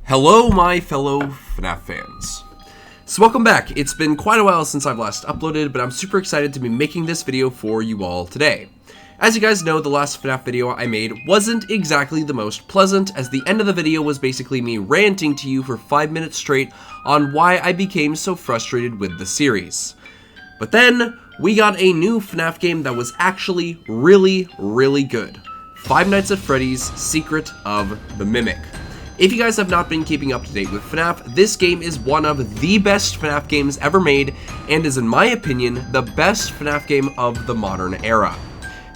Hello, my fellow FNAF fans. So welcome back. It's been quite a while since I've last uploaded, but I'm super excited to be making this video for you all today. As you guys know, the last FNAF video I made wasn't exactly the most pleasant, as the end of the video was basically me ranting to you for 5 minutes straight on why I became so frustrated with the series. But then, we got a new FNAF game that was actually really good. Five Nights at Freddy's Secret of the Mimic. If you guys have not been keeping up to date with FNAF, this game is one of the best FNAF games ever made, and is in my opinion, the best FNAF game of the modern era.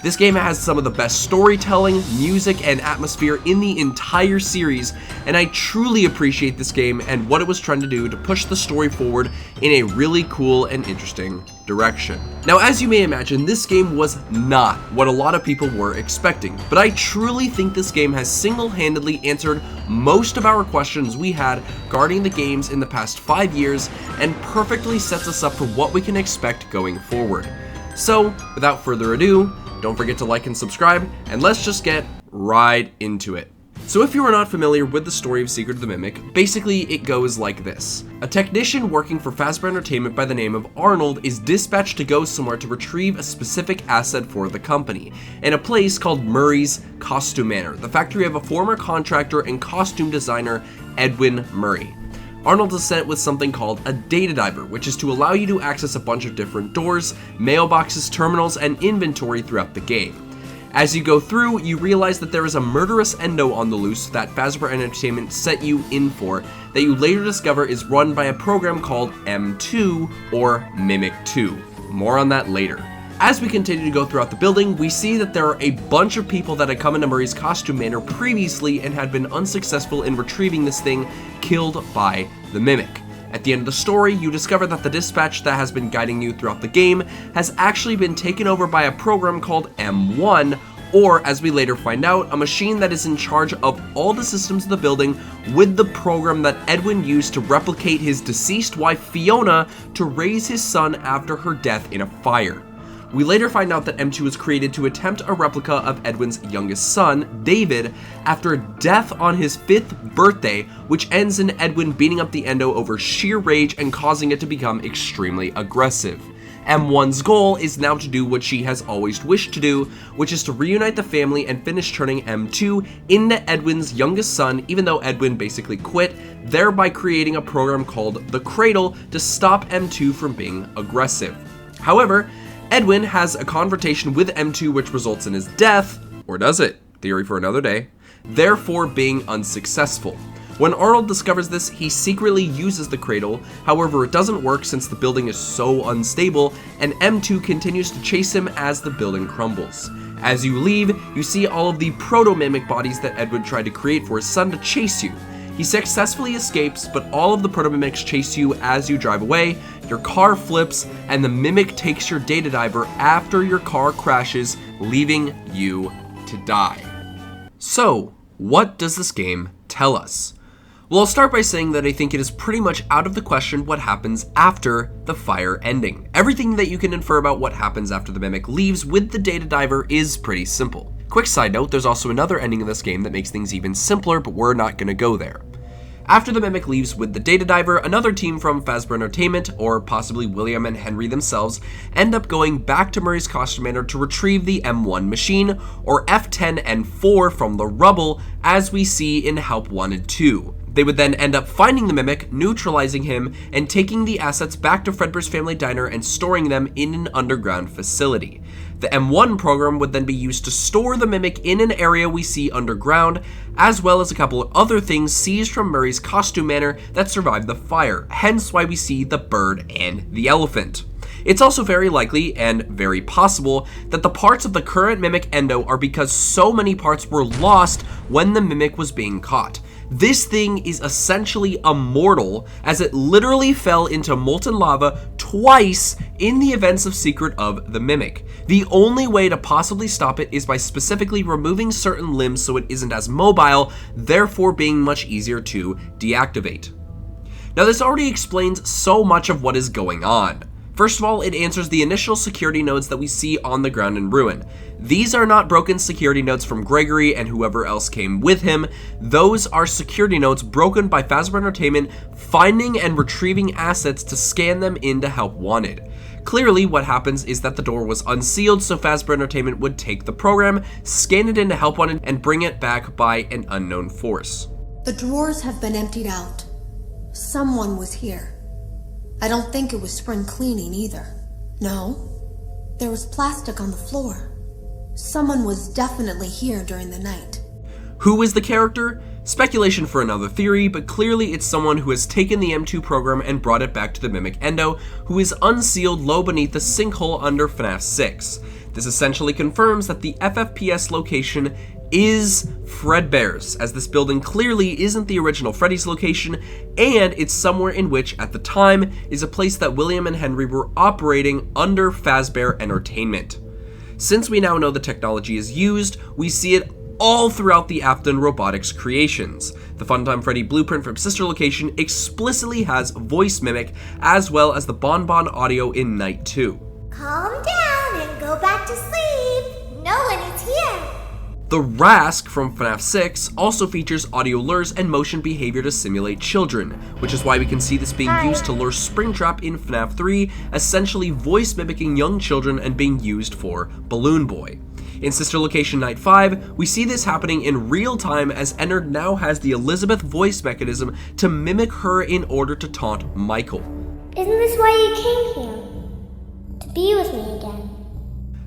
This game has some of the best storytelling, music, and atmosphere in the entire series, and I truly appreciate this game and what it was trying to do to push the story forward in a really cool and interesting direction. Now, as you may imagine, this game was not what a lot of people were expecting, but I truly think this game has single-handedly answered most of our questions we had regarding the games in the past 5 years, and perfectly sets us up for what we can expect going forward. So, without further ado, don't forget to like and subscribe, and let's just get right into it. So if you are not familiar with the story of Secret of the Mimic, basically it goes like this. A technician working for Fazbear Entertainment by the name of Arnold is dispatched to go somewhere to retrieve a specific asset for the company, in a place called Murray's Costume Manor, the factory of a former contractor and costume designer, Edwin Murray. Arnold is sent with something called a data diver, which is to allow you to access a bunch of different doors, mailboxes, terminals, and inventory throughout the game. As you go through, you realize that there is a murderous endo on the loose that Fazbear Entertainment set you in for, that you later discover is run by a program called M2, or Mimic 2. More on that later. As we continue to go throughout the building, we see that there are a bunch of people that had come into Murray's Costume Manor previously and had been unsuccessful in retrieving this thing, killed by the Mimic. At the end of the story, you discover that the dispatch that has been guiding you throughout the game has actually been taken over by a program called M1, or as we later find out, a machine that is in charge of all the systems of the building, with the program that Edwin used to replicate his deceased wife Fiona to raise his son after her death in a fire. We later find out that M2 was created to attempt a replica of Edwin's youngest son, David, after death on his 5th birthday, which ends in Edwin beating up the endo over sheer rage and causing it to become extremely aggressive. M1's goal is now to do what she has always wished to do, which is to reunite the family and finish turning M2 into Edwin's youngest son, even though Edwin basically quit, thereby creating a program called the Cradle to stop M2 from being aggressive. However, Edwin has a confrontation with M2 which results in his death, or does it? Theory for another day. Therefore being unsuccessful. When Arnold discovers this, he secretly uses the Cradle, however it doesn't work since the building is so unstable, and M2 continues to chase him as the building crumbles. As you leave, you see all of the proto-mimic bodies that Edwin tried to create for his son to chase you. He successfully escapes, but all of the proto-mimics chase you as you drive away, your car flips, and the mimic takes your data diver after your car crashes, leaving you to die. So, what does this game tell us? Well, I'll start by saying that I think it is pretty much out of the question what happens after the fire ending. Everything that you can infer about what happens after the mimic leaves with the data diver is pretty simple. Quick side note, there's also another ending of this game that makes things even simpler, but we're not gonna go there. After the Mimic leaves with the data diver, another team from Fazbear Entertainment, or possibly William and Henry themselves, end up going back to Murray's Costume Manor to retrieve the M1 machine, or F10 and 4 from the rubble, as we see in Help 1 and 2. They would then end up finding the Mimic, neutralizing him, and taking the assets back to Fredbear's Family Diner and storing them in an underground facility. The M1 program would then be used to store the Mimic in an area we see underground, as well as a couple of other things seized from Murray's Costume Manor that survived the fire, hence why we see the bird and the elephant. It's also very likely, and very possible, that the parts of the current Mimic endo are because so many parts were lost when the Mimic was being caught. This thing is essentially immortal, as it literally fell into molten lava twice in the events of Secret of the Mimic. The only way to possibly stop it is by specifically removing certain limbs so it isn't as mobile, therefore being much easier to deactivate. Now, this already explains so much of what is going on. First of all, it answers the initial security nodes that we see on the ground in Ruin. These are not broken security nodes from Gregory and whoever else came with him. Those are security nodes broken by Fazbear Entertainment finding and retrieving assets to scan them into Help Wanted. Clearly, what happens is that the door was unsealed, so Fazbear Entertainment would take the program, scan it into Help Wanted, and bring it back by an unknown force. The drawers have been emptied out. Someone was here. I don't think it was spring cleaning either. No, there was plastic on the floor. Someone was definitely here during the night. Who is the character? Speculation for another theory, but clearly it's someone who has taken the M2 program and brought it back to the Mimic Endo, who is unsealed low beneath the sinkhole under FNAF 6. This essentially confirms that the FFPS location is Fredbear's, as this building clearly isn't the original Freddy's location, and it's somewhere in which, at the time, is a place that William and Henry were operating under Fazbear Entertainment. Since we now know the technology is used, we see it all throughout the Afton Robotics creations. The Funtime Freddy blueprint from Sister Location explicitly has voice mimic, as well as the Bonbon audio in Night 2. Calm down and go back to sleep. No one is here. The Rask from FNAF 6 also features audio lures and motion behavior to simulate children, which is why we can see this being used to lure Springtrap in FNAF 3, essentially voice mimicking young children and being used for Balloon Boy. In Sister Location Night 5, we see this happening in real time as Ennard now has the Elizabeth voice mechanism to mimic her in order to taunt Michael. Isn't this why you came here? To be with me again.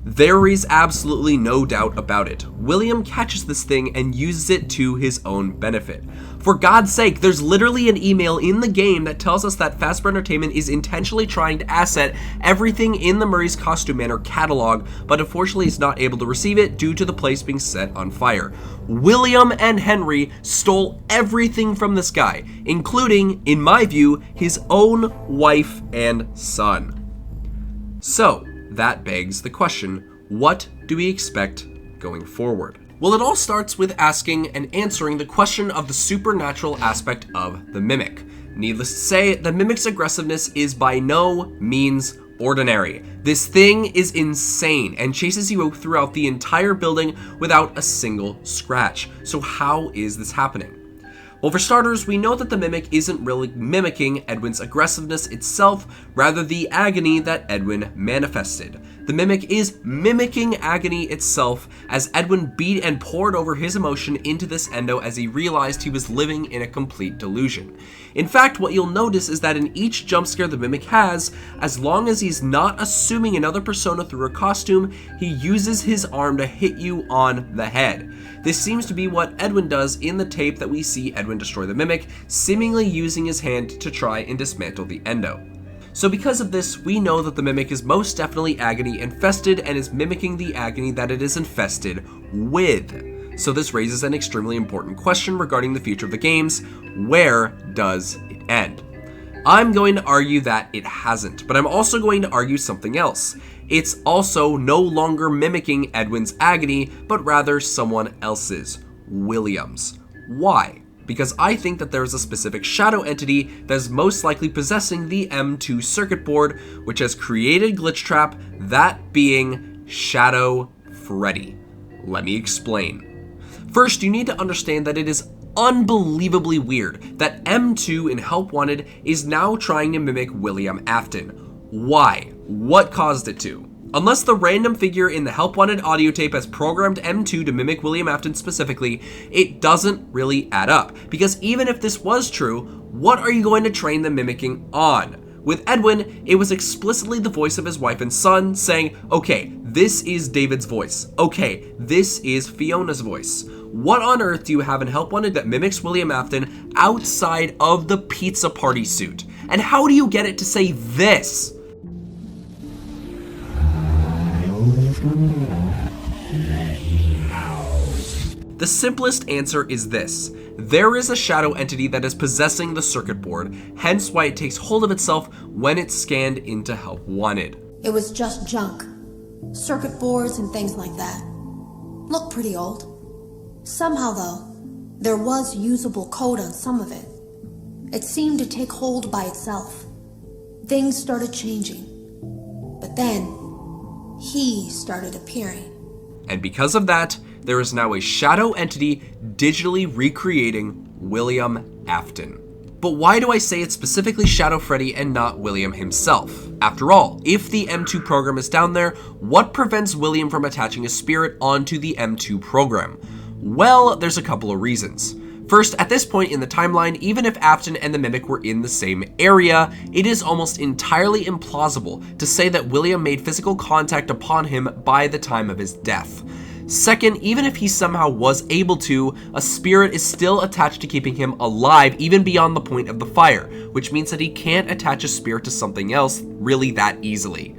There is absolutely no doubt about it. William catches this thing and uses it to his own benefit. For God's sake, there's literally an email in the game that tells us that Fazbear Entertainment is intentionally trying to asset everything in the Murray's Costume Manor catalog, but unfortunately is not able to receive it due to the place being set on fire. William and Henry stole everything from this guy, including, in my view, his own wife and son. So, that begs the question, what do we expect going forward? Well, it all starts with asking and answering the question of the supernatural aspect of the Mimic. Needless to say, the Mimic's aggressiveness is by no means ordinary. This thing is insane and chases you throughout the entire building without a single scratch. So how is this happening? Well, for starters, we know that the Mimic isn't really mimicking Edwin's aggressiveness itself, rather the agony that Edwin manifested. The Mimic is mimicking agony itself as Edwin beat and poured over his emotion into this endo as he realized he was living in a complete delusion. In fact, what you'll notice is that in each jump scare the Mimic has, as long as he's not assuming another persona through a costume, he uses his arm to hit you on the head. This seems to be what Edwin does in the tape that we see Edwin destroy the Mimic, seemingly using his hand to try and dismantle the endo. So because of this, we know that the Mimic is most definitely agony infested and is mimicking the agony that it is infested with. So this raises an extremely important question regarding the future of the games. Where does it end? I'm going to argue that it hasn't, but I'm also going to argue something else. It's also no longer mimicking Edwin's agony, but rather someone else's, William's. Why? Because I think that there is a specific shadow entity that is most likely possessing the M2 circuit board, which has created Glitchtrap, that being Shadow Freddy. Let me explain. First, you need to understand that it is unbelievably weird that M2 in Help Wanted is now trying to mimic William Afton. Why? What caused it to? Unless the random figure in the Help Wanted audio tape has programmed M2 to mimic William Afton specifically, it doesn't really add up. Because even if this was true, what are you going to train the mimicking on? With Edwin, it was explicitly the voice of his wife and son saying, okay, this is David's voice. Okay, this is Fiona's voice. What on earth do you have in Help Wanted that mimics William Afton outside of the pizza party suit? And how do you get it to say this? The simplest answer is this. There is a shadow entity that is possessing the circuit board, hence why it takes hold of itself when it's scanned into Help Wanted. It was just junk. Circuit boards and things like that. Looked pretty old. Somehow though, there was usable code on some of it. It seemed to take hold by itself. Things started changing. Then, he started appearing. And because of that, there is now a shadow entity digitally recreating William Afton. But why do I say it's specifically Shadow Freddy and not William himself? After all, if the M2 program is down there, what prevents William from attaching a spirit onto the M2 program? Well, there's a couple of reasons. First, at this point in the timeline, even if Afton and the Mimic were in the same area, it is almost entirely implausible to say that William made physical contact upon him by the time of his death. Second, even if he somehow was able to, a spirit is still attached to keeping him alive even beyond the point of the fire, which means that he can't attach a spirit to something else really that easily.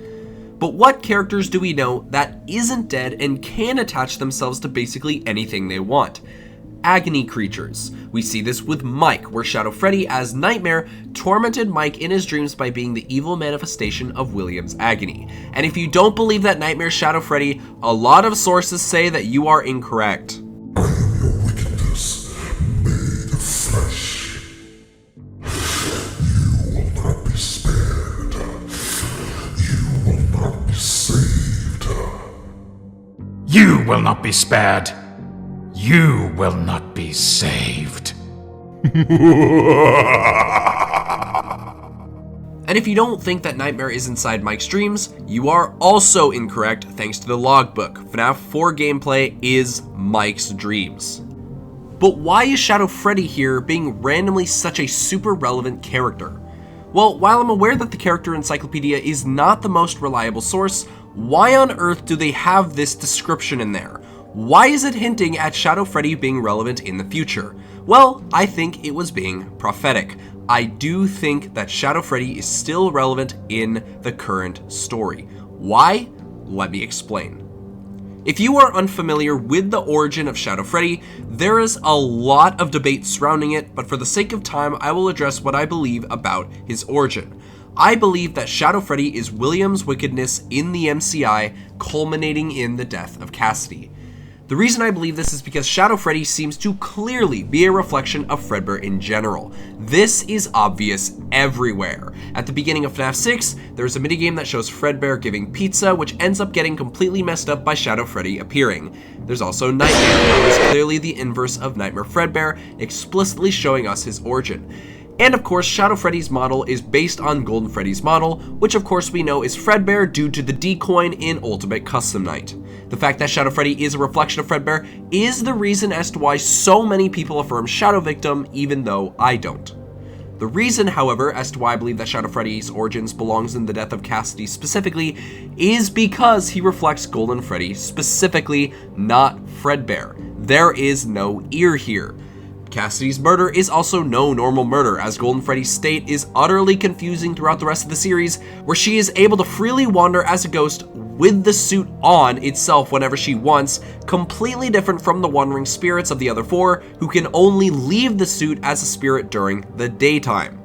But what characters do we know that isn't dead and can attach themselves to basically anything they want? Agony creatures. We see this with Mike, where Shadow Freddy as Nightmare tormented Mike in his dreams by being the evil manifestation of William's agony. And if you don't believe that Nightmare Shadow Freddy, a lot of sources say that you are incorrect. I am your wickedness, made of flesh. You will not be spared. You will not be saved. You will not be spared. You will not be saved. And if you don't think that Nightmare is inside Mike's dreams, you are also incorrect thanks to the logbook. FNAF 4 gameplay is Mike's dreams. But why is Shadow Freddy here being randomly such a super relevant character? Well, while I'm aware that the character encyclopedia is not the most reliable source, why on earth do they have this description in there? Why is it hinting at Shadow Freddy being relevant in the future? Well, I think it was being prophetic. I do think that Shadow Freddy is still relevant in the current story. Why? Let me explain. If you are unfamiliar with the origin of Shadow Freddy, there is a lot of debate surrounding it, but for the sake of time, I will address what I believe about his origin. I believe that Shadow Freddy is William's wickedness in the MCI, culminating in the death of Cassidy. The reason I believe this is because Shadow Freddy seems to clearly be a reflection of Fredbear in general. This is obvious everywhere. At the beginning of FNAF 6, there's a minigame that shows Fredbear giving pizza, which ends up getting completely messed up by Shadow Freddy appearing. There's also Nightmare, who is clearly the inverse of Nightmare Fredbear, explicitly showing us his origin. And of course, Shadow Freddy's model is based on Golden Freddy's model, which of course we know is Fredbear due to the D coin in Ultimate Custom Night. The fact that Shadow Freddy is a reflection of Fredbear is the reason as to why so many people affirm Shadow Victim, even though I don't. The reason, however, as to why I believe that Shadow Freddy's origins belongs in the death of Cassidy specifically, is because he reflects Golden Freddy specifically, not Fredbear. There is no ear here. Cassidy's murder is also no normal murder, as Golden Freddy's state is utterly confusing throughout the rest of the series, where she is able to freely wander as a ghost with the suit on itself whenever she wants, completely different from the wandering spirits of the other four, who can only leave the suit as a spirit during the daytime.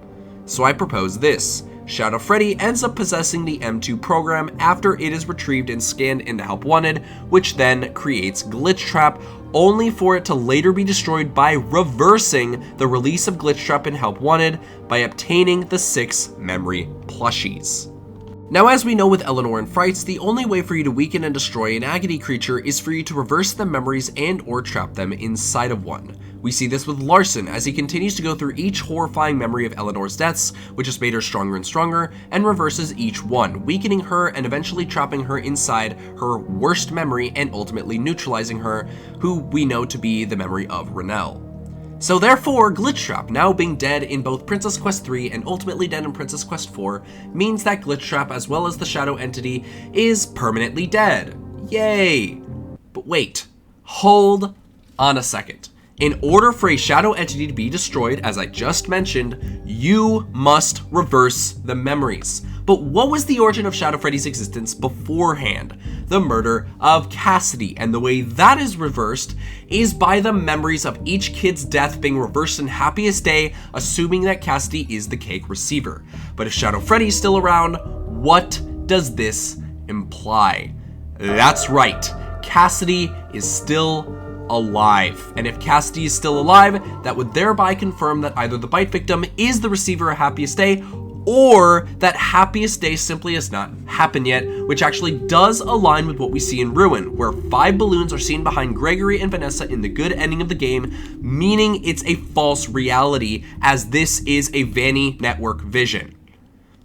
So I propose this. Shadow Freddy ends up possessing the M2 program after it is retrieved and scanned into Help Wanted, which then creates Glitchtrap, only for it to later be destroyed by reversing the release of Glitchtrap and Help Wanted by obtaining the 6 memory plushies. Now, as we know with Eleanor and Frights, the only way for you to weaken and destroy an Agony creature is for you to reverse the memories and or trap them inside of one. We see this with Larson as he continues to go through each horrifying memory of Eleanor's deaths, which has made her stronger and stronger, and reverses each one, weakening her and eventually trapping her inside her worst memory and ultimately neutralizing her, who we know to be the memory of Renelle. So therefore, Glitchtrap, now being dead in both Princess Quest 3 and ultimately dead in Princess Quest 4, means that Glitchtrap, as well as the Shadow Entity, is permanently dead. Yay! But wait, hold on a second. In order for a Shadow Entity to be destroyed, as I just mentioned, you must reverse the memories. But what was the origin of Shadow Freddy's existence beforehand? The murder of Cassidy, and the way that is reversed is by the memories of each kid's death being reversed in Happiest Day, assuming that Cassidy is the cake receiver. But if Shadow Freddy is still around, what does this imply? That's right, Cassidy is still alive. And if Cassidy is still alive, that would thereby confirm that either the bite victim is the receiver of Happiest Day, or that Happiest Day simply has not happened yet, which actually does align with what we see in Ruin, where 5 balloons are seen behind Gregory and Vanessa in the good ending of the game, meaning it's a false reality, as this is a Vanny network vision.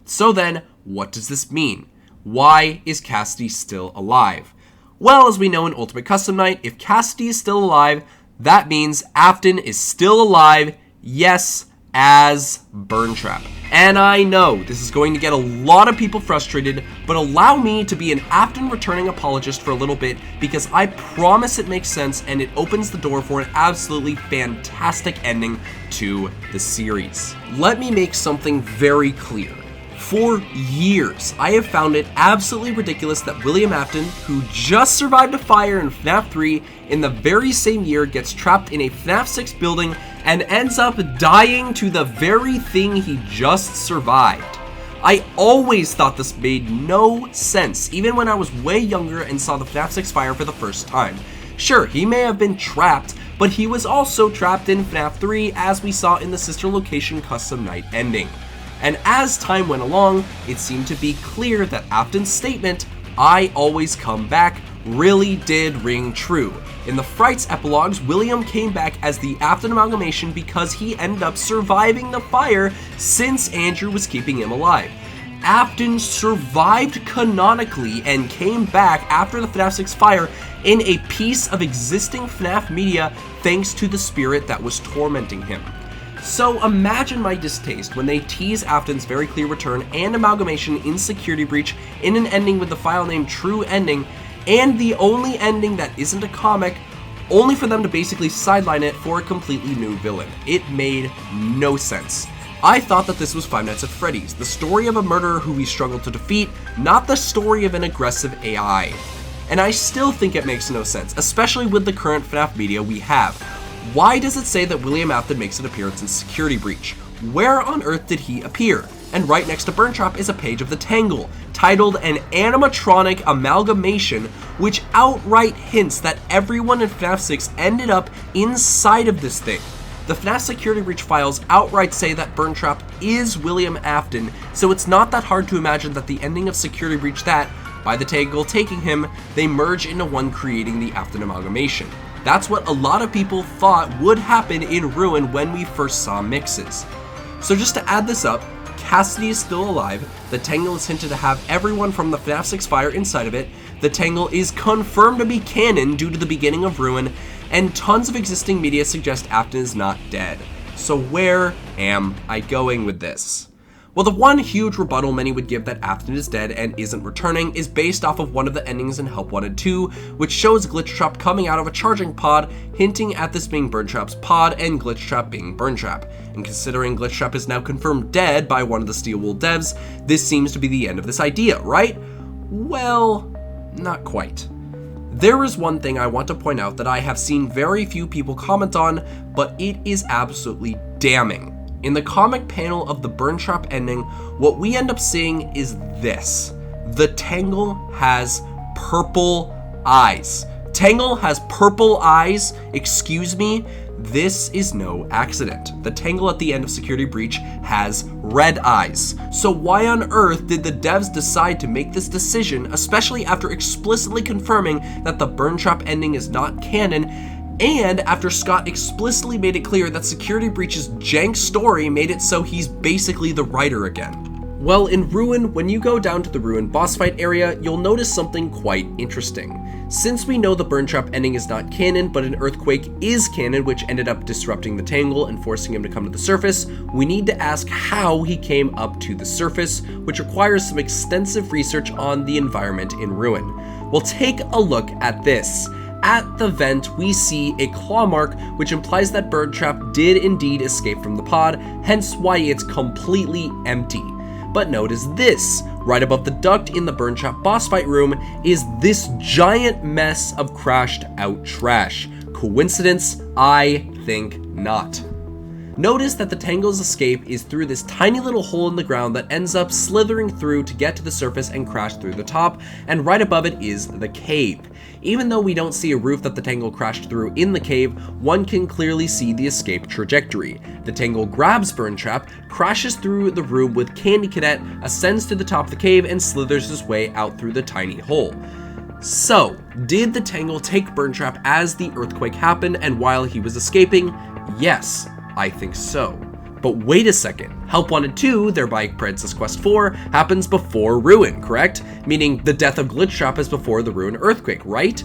So then, what does this mean? Why is Cassidy still alive? Well, as we know in Ultimate Custom Night, if Cassidy is still alive, that means Afton is still alive, yes, as Burntrap. And I know this is going to get a lot of people frustrated, but allow me to be an Afton returning apologist for a little bit, because I promise it makes sense and it opens the door for an absolutely fantastic ending to the series. Let me make something very clear. For years, I have found it absolutely ridiculous that William Afton, who just survived a fire in FNAF 3, in the very same year gets trapped in a FNAF 6 building and ends up dying to the very thing he just survived. I always thought this made no sense, even when I was way younger and saw the FNAF 6 fire for the first time. Sure, he may have been trapped, but he was also trapped in FNAF 3, as we saw in the Sister Location Custom Night ending. And as time went along, it seemed to be clear that Afton's statement, "I always come back," really did ring true. In the Frights epilogues, William came back as the Afton amalgamation because he ended up surviving the fire since Andrew was keeping him alive. Afton survived canonically and came back after the FNAF 6 fire in a piece of existing FNAF media thanks to the spirit that was tormenting him. So imagine my distaste when they tease Afton's very clear return and amalgamation in Security Breach in an ending with the file name True Ending, and the only ending that isn't a comic, only for them to basically sideline it for a completely new villain. It made no sense. I thought that this was Five Nights at Freddy's, the story of a murderer who we struggled to defeat, not the story of an aggressive AI. And I still think it makes no sense, especially with the current FNAF media we have. Why does it say that William Afton makes an appearance in Security Breach? Where on earth did he appear? And right next to Burntrap is a page of the Tangle, titled An Animatronic Amalgamation, which outright hints that everyone in FNAF 6 ended up inside of this thing. The FNAF Security Breach files outright say that Burntrap is William Afton, so it's not that hard to imagine that the ending of Security Breach that, by the Tangle taking him, they merge into one, creating the Afton amalgamation. That's what a lot of people thought would happen in Ruin when we first saw mixes. So just to add this up, Cassidy is still alive, the Tangle is hinted to have everyone from the FNAF 6 fire inside of it, the Tangle is confirmed to be canon due to the beginning of Ruin, and tons of existing media suggest Afton is not dead. So where am I going with this? Well, the one huge rebuttal many would give that Afton is dead and isn't returning is based off of one of the endings in Help Wanted 2, which shows Glitchtrap coming out of a charging pod, hinting at this being Burntrap's pod and Glitchtrap being Burntrap. And considering Glitchtrap is now confirmed dead by one of the Steel Wool devs, this seems to be the end of this idea, right? Well, not quite. There is one thing I want to point out that I have seen very few people comment on, but it is absolutely damning. In the comic panel of the Burntrap ending, what we end up seeing is this. The Tangle has purple eyes. Tangle has purple eyes? Excuse me? This is no accident. The Tangle at the end of Security Breach has red eyes. So why on earth did the devs decide to make this decision, especially after explicitly confirming that the Burntrap ending is not canon, and after Scott explicitly made it clear that Security Breach's jank story made it so he's basically the writer again? Well, in Ruin, when you go down to the Ruin boss fight area, you'll notice something quite interesting. Since we know the Burntrap ending is not canon, but an earthquake is canon, which ended up disrupting the Tangle and forcing him to come to the surface, we need to ask how he came up to the surface, which requires some extensive research on the environment in Ruin. Well, take a look at this. At the vent, we see a claw mark, which implies that Burntrap did indeed escape from the pod, hence why it's completely empty. But notice this, right above the duct in the Burntrap boss fight room is this giant mess of crashed out trash. Coincidence? I think not. Notice that the Tangle's escape is through this tiny little hole in the ground that ends up slithering through to get to the surface and crash through the top, and right above it is the cave. Even though we don't see a roof that the Tangle crashed through in the cave, one can clearly see the escape trajectory. The Tangle grabs Burntrap, crashes through the room with Candy Cadet, ascends to the top of the cave, and slithers his way out through the tiny hole. So, did the Tangle take Burntrap as the earthquake happened and while he was escaping? Yes, I think so. But wait a second, Help Wanted 2, thereby Princess Quest 4, happens before Ruin, correct? Meaning the death of Glitchtrap is before the Ruin earthquake, right?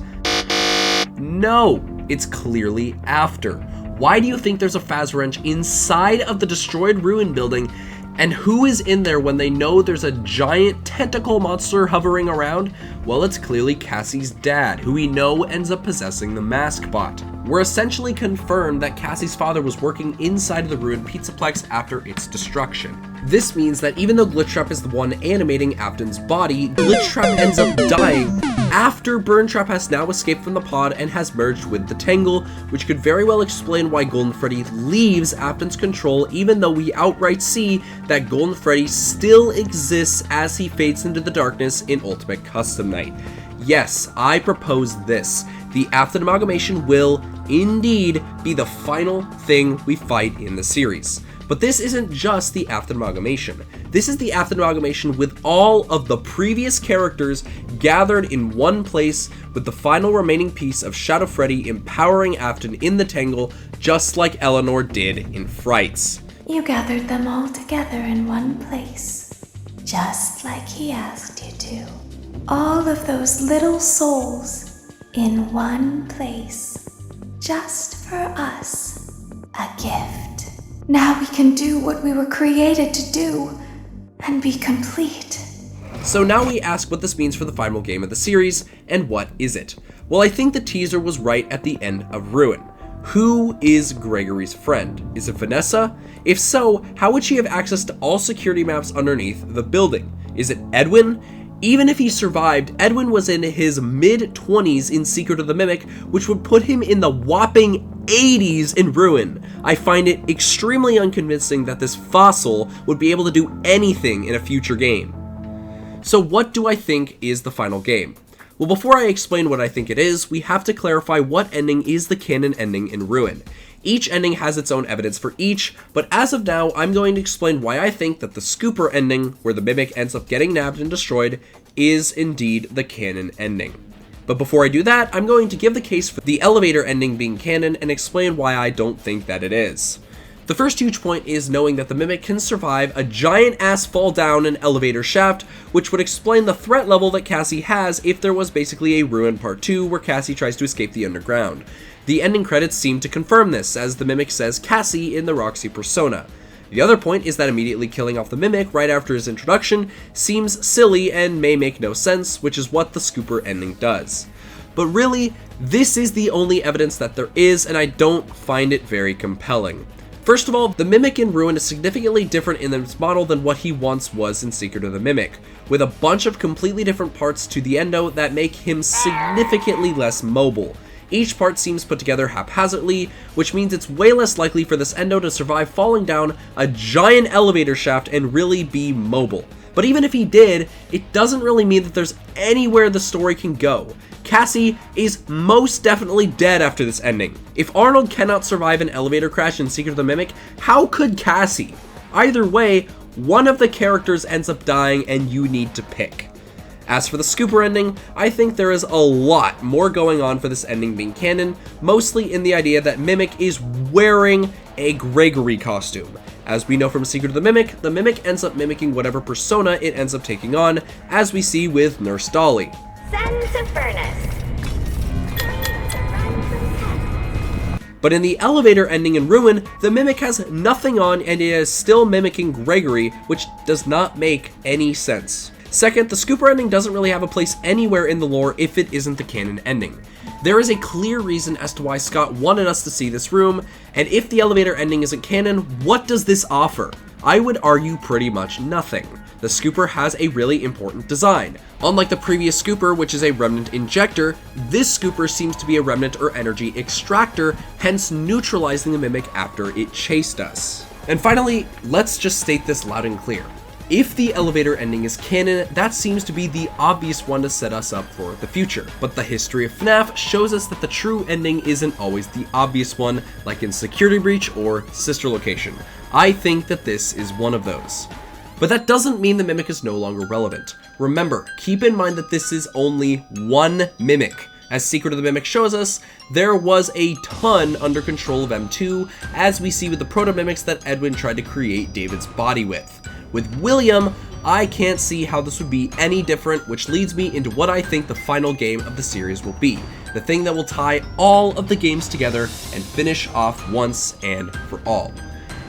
No, it's clearly after. Why do you think there's a Phaz wrench inside of the destroyed Ruin building? And who is in there when they know there's a giant tentacle monster hovering around? Well, it's clearly Cassie's dad, who we know ends up possessing the mask bot. We're essentially confirmed that Cassie's father was working inside of the ruined Pizzaplex after its destruction. This means that even though Glitchtrap is the one animating Afton's body, Glitchtrap ends up dying after Burntrap has now escaped from the pod and has merged with the Tangle, which could very well explain why Golden Freddy leaves Afton's control, even though we outright see that Golden Freddy still exists as he fades into the darkness in Ultimate Custom Night. Yes, I propose this. The Afton amalgamation will, indeed, be the final thing we fight in the series. But this isn't just the Afton amalgamation. This is the Afton amalgamation with all of the previous characters gathered in one place, with the final remaining piece of Shadow Freddy empowering Afton in the Tangle, just like Eleanor did in Frights. You gathered them all together in one place, just like he asked you to. All of those little souls in one place, just for us. A gift. Now we can do what we were created to do, and be complete. So now we ask what this means for the final game of the series, and what is it? Well, I think the teaser was right at the end of Ruin. Who is Gregory's friend? Is it Vanessa? If so, how would she have access to all security maps underneath the building? Is it Edwin? Even if he survived, Edwin was in his mid-20s in Secret of the Mimic, which would put him in the whopping 80s in Ruin. I find it extremely unconvincing that this fossil would be able to do anything in a future game. So what do I think is the final game? Well, before I explain what I think it is, we have to clarify what ending is the canon ending in Ruin. Each ending has its own evidence for each, but as of now, I'm going to explain why I think that the Scooper ending, where the Mimic ends up getting nabbed and destroyed, is indeed the canon ending. But before I do that, I'm going to give the case for the elevator ending being canon and explain why I don't think that it is. The first huge point is knowing that the Mimic can survive a giant-ass fall down an elevator shaft, which would explain the threat level that Cassie has if there was basically a Ruin Part 2 where Cassie tries to escape the underground. The ending credits seem to confirm this, as the Mimic says Cassie in the Roxy persona. The other point is that immediately killing off the Mimic right after his introduction seems silly and may make no sense, which is what the Scooper ending does. But really, this is the only evidence that there is, and I don't find it very compelling. First of all, the Mimic in Ruin is significantly different in its model than what he once was in Secret of the Mimic, with a bunch of completely different parts to the Endo that make him significantly less mobile. Each part seems put together haphazardly, which means it's way less likely for this Endo to survive falling down a giant elevator shaft and really be mobile. But even if he did, it doesn't really mean that there's anywhere the story can go. Cassie is most definitely dead after this ending. If Arnold cannot survive an elevator crash in Secret of the Mimic, how could Cassie? Either way, one of the characters ends up dying and you need to pick. As for the Scooper ending, I think there is a lot more going on for this ending being canon, mostly in the idea that Mimic is wearing a Gregory costume. As we know from Secret of the Mimic ends up mimicking whatever persona it ends up taking on, as we see with Nurse Dolly. Sons of Furnace. But in the elevator ending in Ruin, the Mimic has nothing on and it is still mimicking Gregory, which does not make any sense. Second, the Scooper ending doesn't really have a place anywhere in the lore if it isn't the canon ending. There is a clear reason as to why Scott wanted us to see this room, and if the elevator ending isn't canon, what does this offer? I would argue pretty much nothing. The scooper has a really important design. Unlike the previous scooper, which is a remnant injector, this scooper seems to be a remnant or energy extractor, hence neutralizing the mimic after it chased us. And finally, let's just state this loud and clear. If the elevator ending is canon, that seems to be the obvious one to set us up for the future. But the history of FNAF shows us that the true ending isn't always the obvious one, like in Security Breach or Sister Location. I think that this is one of those. But that doesn't mean the mimic is no longer relevant. Remember, keep in mind that this is only one mimic. As Secret of the Mimic shows us, there was a ton under control of M2, as we see with the proto-mimics that Edwin tried to create David's body with. With William, I can't see how this would be any different, which leads me into what I think the final game of the series will be. The thing that will tie all of the games together and finish off once and for all.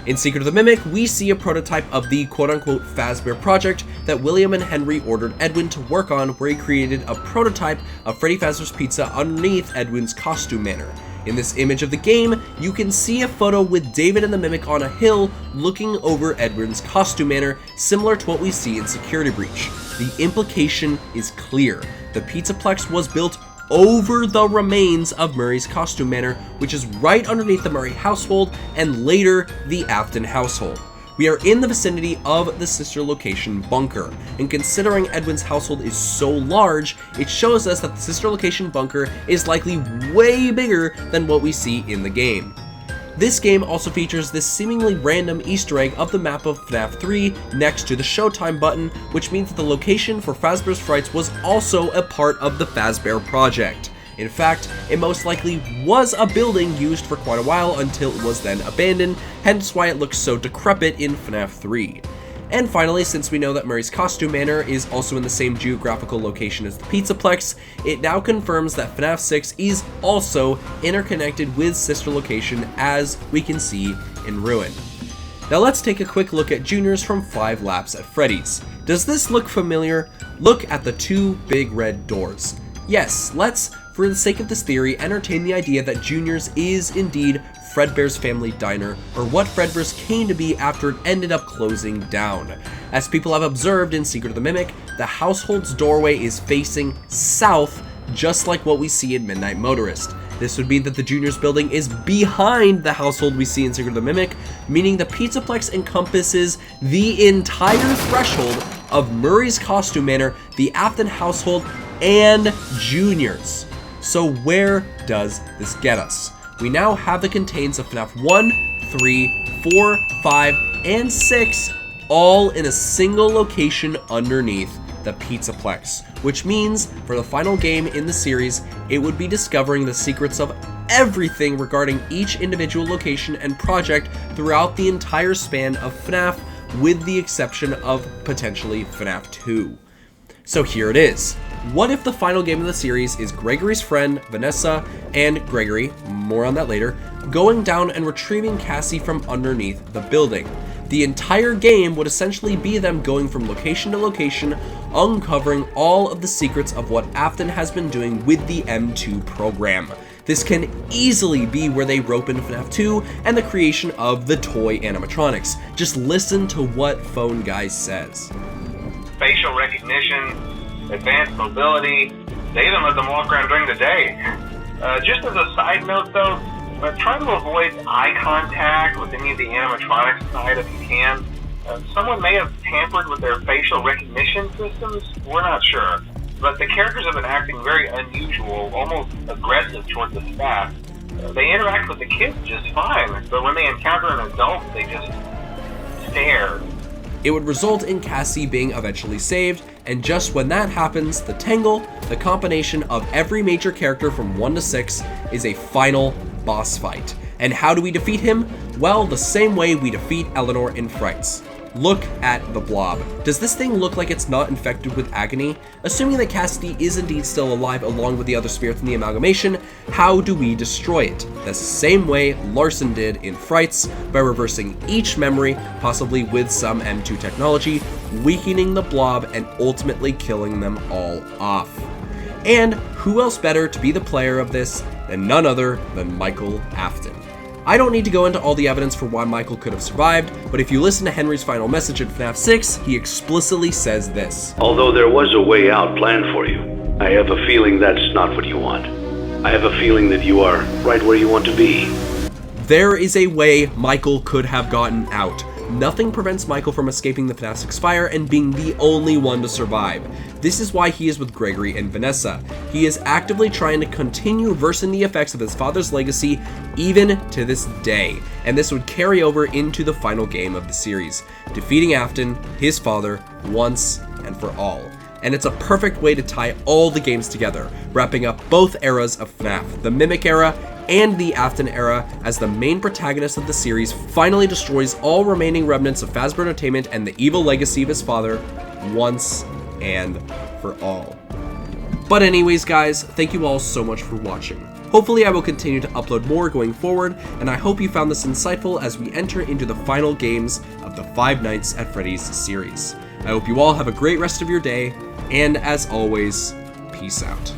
In Secret of the Mimic, we see a prototype of the quote-unquote Fazbear project that William and Henry ordered Edwin to work on, where he created a prototype of Freddy Fazbear's Pizza underneath Edwin's costume manor. In this image of the game, you can see a photo with David and the Mimic on a hill looking over Edwin's costume manor, similar to what we see in Security Breach. The implication is clear. The Pizzaplex was built over the remains of Murray's costume manor, which is right underneath the Murray household and later the Afton household. We are in the vicinity of the Sister Location bunker, and considering Edwin's household is so large, it shows us that the Sister Location bunker is likely way bigger than what we see in the game. This game also features this seemingly random Easter egg of the map of FNAF 3 next to the Showtime button, which means that the location for Fazbear's Frights was also a part of the Fazbear project. In fact, it most likely was a building used for quite a while until it was then abandoned, hence why it looks so decrepit in FNAF 3. And finally, since we know that Murray's costume manor is also in the same geographical location as the Pizzaplex, it now confirms that FNAF 6 is also interconnected with Sister Location, as we can see in Ruin. Now let's take a quick look at Juniors from 5 Laps at Freddy's. Does this look familiar? Look at the 2 big red doors. Yes, let's, for the sake of this theory, entertain the idea that Juniors is indeed Fredbear's Family Diner, or what Fredbear's came to be after it ended up closing down. As people have observed in Secret of the Mimic, the household's doorway is facing south, just like what we see in Midnight Motorist. This would mean that the Juniors building is behind the household we see in Secret of the Mimic, meaning the Pizzaplex encompasses the entire threshold of Murray's costume manor, the Afton household, and Juniors. So where does this get us? We now have the contains of FNAF 1, 3, 4, 5, and 6 all in a single location underneath the Pizzaplex, which means for the final game in the series, it would be discovering the secrets of everything regarding each individual location and project throughout the entire span of FNAF, with the exception of potentially FNAF 2. So here it is. What if the final game of the series is Gregory's friend, Vanessa, and Gregory, more on that later, going down and retrieving Cassie from underneath the building? The entire game would essentially be them going from location to location, uncovering all of the secrets of what Afton has been doing with the M2 program. This can easily be where they rope in FNAF 2 and the creation of the toy animatronics. Just listen to what Phone Guy says. Facial recognition, advanced mobility, they even let them walk around during the day. Just as a side note though, try to avoid eye contact with any of the animatronics side if you can. Someone may have tampered with their facial recognition systems, we're not sure. But the characters have been acting very unusual, almost aggressive towards the staff. They interact with the kids just fine, but when they encounter an adult, they just stare. It would result in Cassie being eventually saved, and just when that happens, the Tangle, the combination of every major character from 1 to 6, is a final boss fight. And how do we defeat him? Well, the same way we defeat Eleanor in Frights. Look at the blob. Does this thing look like it's not infected with Agony? Assuming that Cassidy is indeed still alive along with the other spirits in the amalgamation, how do we destroy it? The same way Larson did in Frights, by reversing each memory, possibly with some M2 technology, weakening the blob and ultimately killing them all off. And who else better to be the player of this than none other than Michael Afton? I don't need to go into all the evidence for why Michael could have survived, but if you listen to Henry's final message in FNAF 6, he explicitly says this. Although there was a way out planned for you, I have a feeling that's not what you want. I have a feeling that you are right where you want to be. There is a way Michael could have gotten out. Nothing prevents Michael from escaping the FNAF 6 fire and being the only one to survive. This is why he is with Gregory and Vanessa. He is actively trying to continue reversing the effects of his father's legacy even to this day, and this would carry over into the final game of the series, defeating Afton, his father, once and for all. And it's a perfect way to tie all the games together, wrapping up both eras of FNAF, the Mimic era and the Afton era, as the main protagonist of the series finally destroys all remaining remnants of Fazbear Entertainment and the evil legacy of his father once and for all. But anyways guys, thank you all so much for watching. Hopefully I will continue to upload more going forward, and I hope you found this insightful as we enter into the final games of the Five Nights at Freddy's series. I hope you all have a great rest of your day, and as always, peace out.